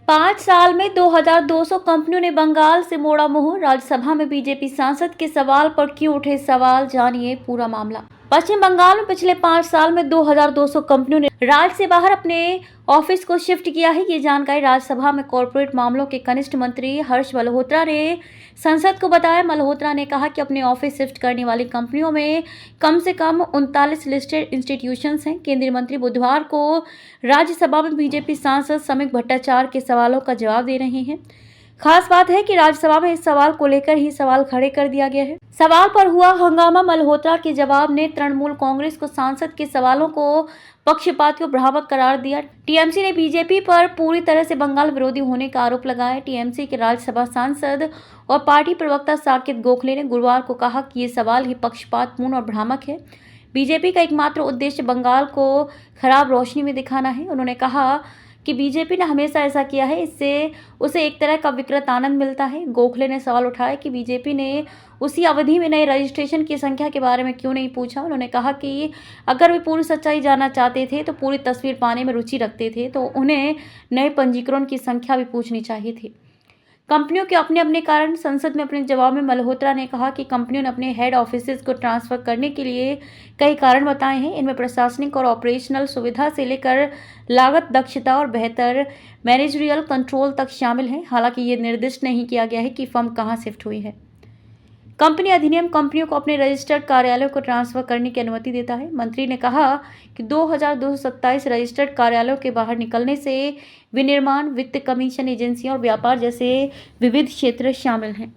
5 साल में 2200 कंपनियों ने बंगाल से मोड़ा मुंह। राज्यसभा में बीजेपी सांसद के सवाल पर क्यों उठे सवाल, जानिए पूरा मामला। पश्चिम बंगाल में पिछले 5 साल में 2200 कंपनियों ने राज्य से बाहर अपने ऑफिस को शिफ्ट किया है। ये जानकारी राज्यसभा में कॉर्पोरेट मामलों के कनिष्ठ मंत्री हर्ष मल्होत्रा ने संसद को बताया। मल्होत्रा ने कहा कि अपने ऑफिस शिफ्ट करने वाली कंपनियों में कम से कम 39 लिस्टेड इंस्टीट्यूशंस हैं। केंद्रीय मंत्री बुधवार को राज्यसभा में बीजेपी सांसद समीक भट्टाचार्य के सवालों का जवाब दे रहे हैं। खास बात है कि राज्यसभा में इस सवाल को लेकर ही सवाल खड़े कर दिया गया है। सवाल पर हुआ हंगामा। मल्होत्रा के जवाब ने तृणमूल कांग्रेस को सांसद के सवालों को पक्षपाती और भ्रामक करार दिया। टीएमसी ने बीजेपी पर पूरी तरह से बंगाल विरोधी होने का आरोप लगाया। टीएमसी के राज्यसभा सांसद और पार्टी प्रवक्ता साकेत गोखले ने गुरुवार को कहा कि ये सवाल ही पक्षपातपूर्ण और भ्रामक है। बीजेपी का एकमात्र उद्देश्य बंगाल को खराब रोशनी में दिखाना है। उन्होंने कहा कि बीजेपी ने हमेशा ऐसा किया है, इससे उसे एक तरह का विकृत आनंद मिलता है। गोखले ने सवाल उठाया कि बीजेपी ने उसी अवधि में नए रजिस्ट्रेशन की संख्या के बारे में क्यों नहीं पूछा। उन्होंने कहा कि अगर वे पूरी सच्चाई जानना चाहते थे तो पूरी तस्वीर पाने में रुचि रखते थे तो उन्हें नए पंजीकरण की संख्या भी पूछनी चाहिए थी। कंपनियों के अपने अपने कारण। संसद में अपने जवाब में मल्होत्रा ने कहा कि कंपनियों ने अपने हेड ऑफिसेज को ट्रांसफर करने के लिए कई कारण बताए हैं। इनमें प्रशासनिक और ऑपरेशनल सुविधा से लेकर लागत, दक्षता और बेहतर मैनेजरियल कंट्रोल तक शामिल हैं। हालांकि ये निर्दिष्ट नहीं किया गया है कि फर्म कहां शिफ्ट हुई है। कंपनी अधिनियम कंपनियों को अपने रजिस्टर्ड कार्यालयों को ट्रांसफर करने की अनुमति देता है। मंत्री ने कहा कि 2227 रजिस्टर्ड कार्यालयों के बाहर निकलने से विनिर्माण, वित्त, कमीशन एजेंसियां और व्यापार जैसे विविध क्षेत्र शामिल हैं।